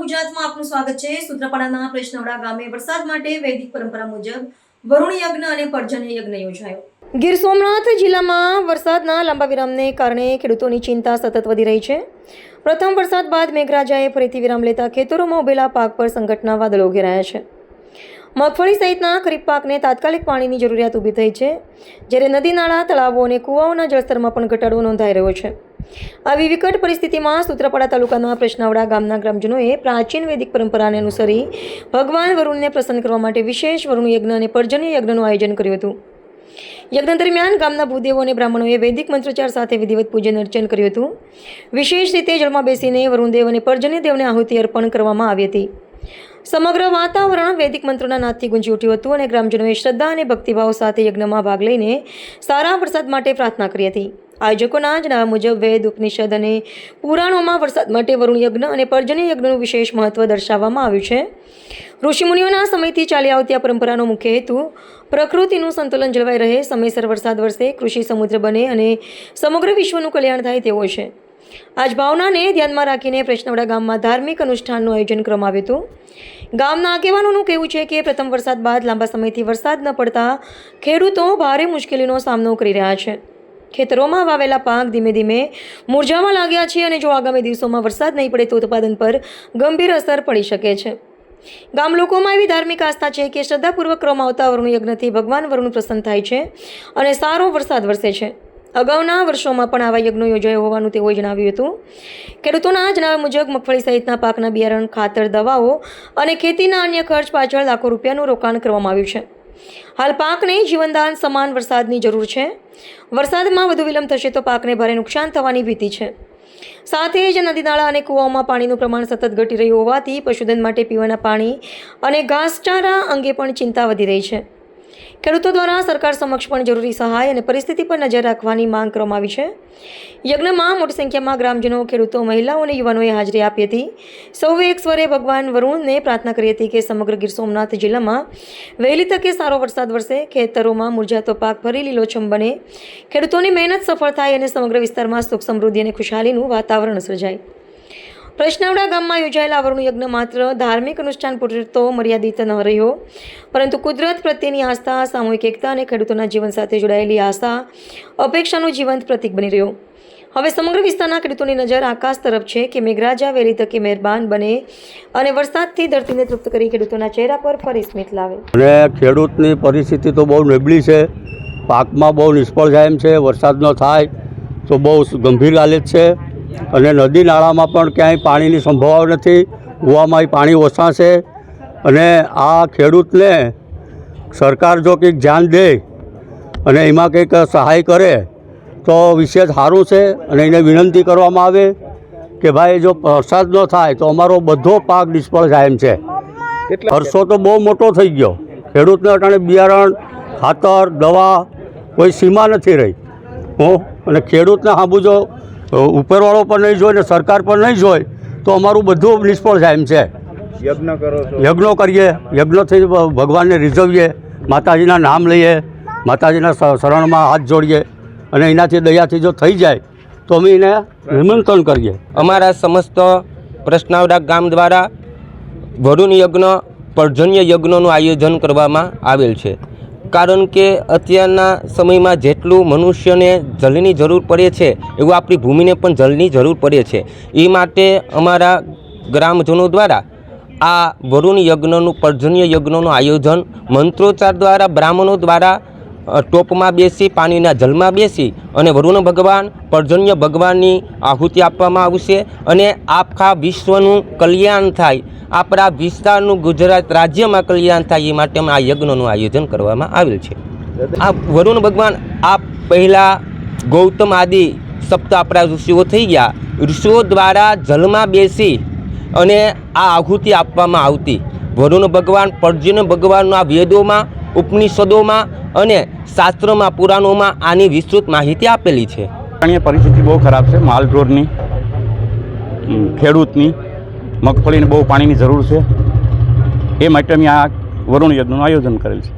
ગુજરાતમાં આપનું સ્વાગત છે। સૂત્રાપાડાના પ્રેશનવડા ગામે વરસાદ માટે વૈદિક પરંપરા મુજબ વરુણ યજ્ઞ અને પર્જન્ય યજ્ઞ યોજાયો। ગીર સોમનાથ જિલ્લામાં વરસાદના લાંબા વિરામને કારણે ખેડૂતોની ચિંતા સતત વધી રહી છે। પ્રથમ વરસાદ બાદ મેઘરાજાએ ફરીથી વિરામ લેતા ખેતરોમાં ઉભેલા પાક પર સંકટના વાદળો ઘેરાયા છે। મગફળી સહિતના ખરીફ પાકને તાત્કાલિક પાણીની જરૂરિયાત ઊભી થઈ છે, જ્યારે નદી નાળા, તળાવો અને કૂવાઓના જળસ્તરમાં પણ ઘટાડો નોંધાઈ રહ્યો છે। આવી વિકટ પરિસ્થિતિમાં સૂત્રાપાડા તાલુકાના પ્રેશનવડા ગામના ગ્રામજનોએ પ્રાચીન વૈદિક પરંપરાને અનુસરી ભગવાન વરુણને પ્રસન્ન કરવા માટે વિશેષ વરુણ યજ્ઞ અને પર્જન્ય યજ્ઞનું આયોજન કર્યું હતું। યજ્ઞ દરમિયાન ગામના ભૂદેવો અને બ્રાહ્મણોએ વૈદિક મંત્રોચ્ચાર સાથે વિધિવત પૂજન અર્ચન કર્યું હતું। વિશેષ રીતે જળમાં બેસીને વરુણદેવ અને પર્જન્ય દેવને આહુતિ અર્પણ કરવામાં આવી હતી। સમગ્ર વાતાવરણ વૈદિક મંત્રોના નાદથી ગુંજી ઉઠ્યું હતું અને ગ્રામજનોએ શ્રદ્ધા અને ભક્તિભાવ સાથે યજ્ઞમાં ભાગ લઈને સારા વરસાદ માટે પ્રાર્થના કરી હતી। આયોજકોના જણાવ્યા મુજબ વેદ, ઉપનિષદ અને પુરાણોમાં વરસાદ માટે વરુણ યજ્ઞ અને પર્જન્ય યજ્ઞનું વિશેષ મહત્વ દર્શાવવામાં આવ્યું છે। ઋષિમુનિઓના સમયથી ચાલી આવતી આ પરંપરાનો મુખ્ય હેતુ પ્રકૃતિનું સંતુલન જળવાઈ રહે, સમયસર વરસાદ વરસે, કૃષિ સમૃદ્ધ બને અને સમગ્ર વિશ્વનું કલ્યાણ થાય તેવો છે। આજ ભાવનાને ધ્યાનમાં રાખીને પ્રેશનવડા ગામમાં ધાર્મિક અનુષ્ઠાનનું આયોજન કરવામાં આવ્યું હતું। ગામના આગેવાનોનું કહેવું છે કે પ્રથમ વરસાદ બાદ લાંબા સમયથી વરસાદ ન પડતા ખેડૂતો ભારે મુશ્કેલીનો સામનો કરી રહ્યા છે। ખેતરોમાં વાવેલા પાક ધીમે ધીમે મુરઝાવા લાગ્યા છે અને જો આગામી દિવસોમાં વરસાદ નહીં પડે તો ઉત્પાદન પર ગંભીર અસર પડી શકે છે। ગામ લોકોમાં એવી ધાર્મિક આસ્થા છે કે શ્રદ્ધાપૂર્વક કરવામાં આવતા વરુણ યજ્ઞથી ભગવાન વરુણ પ્રસન્ન થાય છે અને સારો વરસાદ વરસે છે। અગાઉના વર્ષોમાં પણ આવા યજ્ઞો યોજાયા હોવાનું તેઓએ જણાવ્યું હતું। ખેડૂતોના જણાવ્યા મુજબ મગફળી સહિતના પાકના બિયારણ, ખાતર, દવાઓ અને ખેતીના અન્ય ખર્ચ પાછળ લાખો રૂપિયાનું રોકાણ કરવામાં આવ્યું છે। હાલ પાકને જીવનદાન સમાન વરસાદની જરૂર છે। વરસાદમાં વધુ વિલંબ થશે તો પાકને ભારે નુકસાન થવાની ભીતિ છે। સાથે જ નદી નાળા અને કૂવાઓમાં પાણીનું પ્રમાણ સતત ઘટી રહ્યું હોવાથી પશુધન માટે પીવાના પાણી અને ઘાસચારા અંગે પણ ચિંતા વધી રહી છે। ખેડૂતો દ્વારા સરકાર સમક્ષ પણ જરૂરી સહાય અને પરિસ્થિતિ પર નજર રાખવાની માંગ કરવામાં આવી છે। યજ્ઞમાં મોટી સંખ્યામાં ગ્રામજનો, ખેડૂતો, મહિલાઓ અને યુવાનોએ હાજરી આપી હતી। સૌએ એક સ્વરે ભગવાન વરુણને પ્રાર્થના કરી હતી કે સમગ્ર ગીર સોમનાથ જિલ્લામાં વહેલી તકે સારો વરસાદ વરસે, ખેતરોમાં મુરઝાતો પાક ફરી લીલોછમ બને, ખેડૂતોની મહેનત સફળ થાય અને સમગ્ર વિસ્તારમાં સુખ, સમૃદ્ધિ અને ખુશહાલીનું વાતાવરણ સર્જાય। પ્રેશનવડા ગામમાં યોજાયેલા વરુણ યજ્ઞ માત્ર ધાર્મિક અનુષ્ઠાન પૂરતો મર્યાદિત ન રહ્યો, પરંતુ કુદરત પ્રત્યેની આસ્થા, સામૂહિક એકતા અને ખેડૂતોના જીવન સાથે જોડાયેલી આશા, અપેક્ષાનું જીવંત પ્રતીક બની રહ્યો। હવે સમગ્ર વિસ્તારના ખેડૂતોની નજર આકાશ તરફ છે કે મેઘરાજા વહેલી તકે મહેરબાન બને અને વરસાદથી ધરતીને તૃપ્ત કરી ખેડૂતોના ચહેરા પર ફરી સ્મિત લાવે। અને ખેડૂતની પરિસ્થિતિ તો બહુ નબળી છે, પાકમાં બહુ નિષ્ફળ જાય એમ છે। વરસાદ ન થાય તો બહુ ગંભીર હાલત છે અને નદી નાળામાં પણ ક્યાંય પાણીની સંભાવના નથી, કૂવામાં પાણી ઓછા છે અને આ ખેડૂતને સરકાર જો કંઈક ધ્યાન દે અને એમાં કંઈક સહાય કરે તો વિશેષ સારું છે। અને એને વિનંતી કરવામાં આવે કે ભાઈ જો વરસાદ ન થાય તો અમારો બધો પાક નિષ્ફળ જાય એમ છે। ખર્ચો તો બહુ મોટો થઈ ગયો, ખેડૂતને અટાણે બિયારણ, ખાતર, દવા કોઈ સીમા નથી રહી। અને ખેડૂતને સાંભળું જો ઉપરવાળો પણ નહીં જોઈ ને સરકાર પણ નહીં જોઈ તો અમારું બધું નિષ્ફળ જાય એમ છે। યજ્ઞો કરીએ, યજ્ઞથી ભગવાનને રીઝવીએ, માતાજીના નામ લઈએ, માતાજીના શરણમાં હાથ જોડીએ અને એનાથી દયાથી જો થઈ જાય તો અમે એને નિમંત્રણ કરીએ। અમારા સમસ્ત પ્રેશનવડા ગામ દ્વારા વરુણ યજ્ઞ, પર્જન્ય યજ્ઞનું આયોજન કરવામાં આવેલ છે, કારણ કે અત્યારના સમયમાં જેટલું મનુષ્યને જલની જરૂર પડે છે એવું આપણી ભૂમિને પણ જલની જરૂર પડે છે। એ માટે અમારા ગ્રામજનો દ્વારા આ વરુણ યજ્ઞનું, પર્જન્ય યજ્ઞનું આયોજન મંત્રોચ્ચાર દ્વારા, બ્રાહ્મણો દ્વારા ટોપમાં બેસી, પાણીના જલમાં બેસી અને વરુણ ભગવાન, પર્જન્ય ભગવાનની આહુતિ આપવામાં આવશે અને આખા વિશ્વનું કલ્યાણ થાય, આપણા વિસ્તારનું, ગુજરાત રાજ્યમાં કલ્યાણ થાય એ માટે આ યજ્ઞનું આયોજન કરવામાં આવેલ છે। આ વરુણ ભગવાન આ પહેલાં ગૌતમ આદિ સપ્ત આપણા ઋષિઓ થઈ ગયા, ઋષિઓ દ્વારા જલમાં બેસી અને આ આહુતિ આપવામાં આવતી। વરુણ ભગવાન, પર્જન્ય ભગવાનનું આ વેદોમાં, ઉપનિષદોમાં અને શાસ્ત્રોમાં, પુરાણોમાં આની વિસ્તૃત માહિતી આપેલી છે। પરિસ્થિતિ બહુ ખરાબ છે, માલઢોરની, ખેડૂતની, મગફળીને બહુ પાણીની જરૂર છે। એ માટે અમે આ વરુણ યજ્ઞનું આયોજન કરેલ છે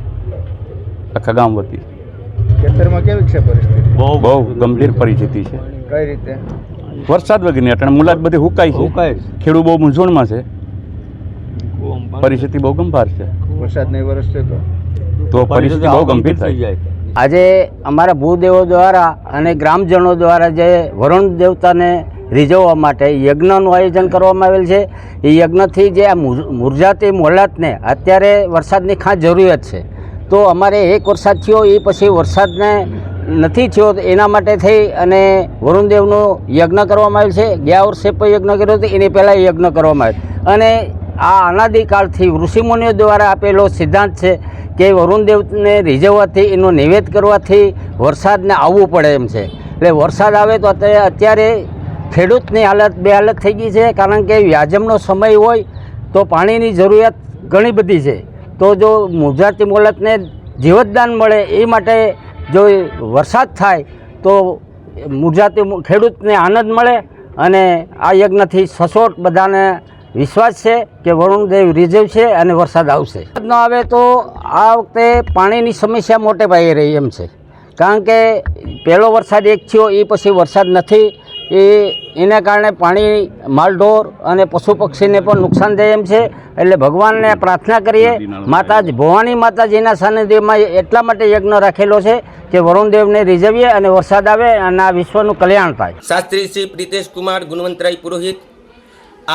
આખા ગામ વતી। ખેતરમાં કેવી છે પરિસ્થિતિ? બહુ ગંભીર પરિસ્થિતિ છે। કઈ રીતે? વરસાદ વગરની અટાણે મુલાજ બધી હુકાય છે, ખેડૂત બહુ મૂંઝવણમાં છે પરિસ્થિતિ બહુ ગંભીર છે. વરસાદ નહીં વરસશે તો પરિસ્થિતિ બહુ ગંભીર થઈ જાય. આજે અમારા ભૂદેવો દ્વારા અને ગ્રામજનો દ્વારા જે વરુણ દેવતાને રીઝવવા માટે યજ્ઞનું આયોજન કરવામાં આવેલ છે. એ યજ્ઞથી જે આ મુરઝાતી મોલાતને અત્યારે વરસાદની ખાસ જરૂરિયાત છે. તો અમારે એક વરસાદ થયો એ પછી વરસાદને નથી થયો તો એના માટે થઈ અને વરુણદેવનું યજ્ઞ કરવામાં આવેલ છે. ગયા વર્ષે પણ યજ્ઞ કર્યો હતો, એની પહેલાં યજ્ઞ કરવામાં આવ્યો. અને આ અનાદિકાળથી ઋષિમુનિઓ દ્વારા આપેલો સિદ્ધાંત છે કે વરુણદેવને રીઝવવાથી એનો નૈવેદ્ય કરવાથી વરસાદને આવવું પડે એમ છે. એટલે વરસાદ આવે તો અત્યારે ખેડૂતની હાલત બેહાલત થઈ ગઈ છે, કારણ કે વ્યાજમનો સમય હોય તો પાણીની જરૂરિયાત ઘણી બધી છે. તો જો મુરઝાતી મોલતને જીવતદાન મળે એ માટે જો વરસાદ થાય તો મુરઝાતી ખેડૂતને આનંદ મળે. અને આ યજ્ઞથી સચોટ બધાને વિશ્વાસ છે કે વરુણદેવ રીઝવશે અને વરસાદ આવશે. ન આવે તો આ વખતે પાણીની સમસ્યા મોટે પાયે રહી એમ છે, કારણ કે પહેલો વરસાદ એક થયો એ પછી વરસાદ નથી. એના કારણે પાણી માલઢોર અને પશુ પક્ષીને પણ નુકસાન થાય એમ છે. એટલે ભગવાનને પ્રાર્થના કરીએ, માતાજી ભવાની માતાજીના સાનિધ્યમાં એટલા માટે યજ્ઞ રાખેલો છે કે વરુણદેવને રીઝવીએ અને વરસાદ આવે અને આ વિશ્વનું કલ્યાણ થાય. શાસ્ત્રી શ્રી પ્રિતેશ કુમાર ગુણવંતરાય પુરોહિત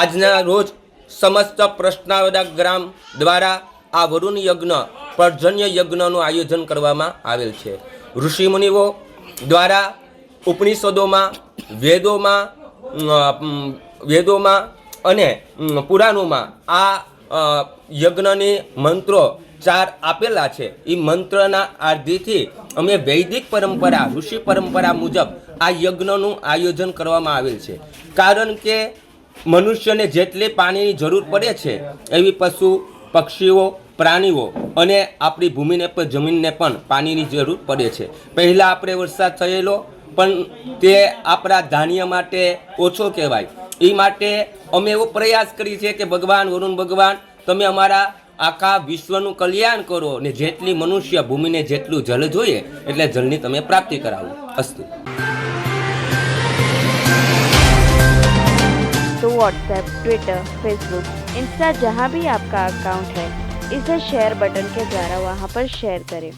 આજના રોજ સમસ્ત પ્રશ્નાવડા ગ્રામ દ્વારા આ વરુણ યજ્ઞ પર્જન્ય યજ્ઞનું આયોજન કરવામાં આવેલ છે. ઋષિમુનિઓ દ્વારા ઉપનિષદોમાં વેદોમાં અને પુરાણોમાં આ યજ્ઞની મંત્રો 4 આપેલા છે. એ મંત્રના આધિથી અમે વૈદિક પરંપરા ઋષિ પરંપરા મુજબ આ યજ્ઞનું આયોજન કરવામાં આવેલ છે. કારણ કે મનુષ્યને જેટલી પાણીની જરૂર પડે છે એવી પશુ પક્ષીઓ પ્રાણીઓ અને આપણી ભૂમિને પણ જમીનને પણ પાણીની જરૂર પડે છે. પહેલાં આપણે વરસાદ થયેલો પણ તે આપણા ધાન્ય માટે ઓછો કહેવાય. એ માટે અમે એવો પ્રયાસ કરીએ છીએ કે ભગવાન વરુણ ભગવાન તમે અમારા આખા વિશ્વનું કલ્યાણ કરો ને જેટલી મનુષ્ય ભૂમિને જેટલું જળ જોઈએ એટલે જળની તમે પ્રાપ્તિ કરાવો. અસ્તુ. तो व्हाट्सएप, ट्विटर, फेसबुक, इंस्टा जहाँ भी आपका अकाउंट है इसे शेयर बटन के द्वारा वहाँ पर शेयर करें.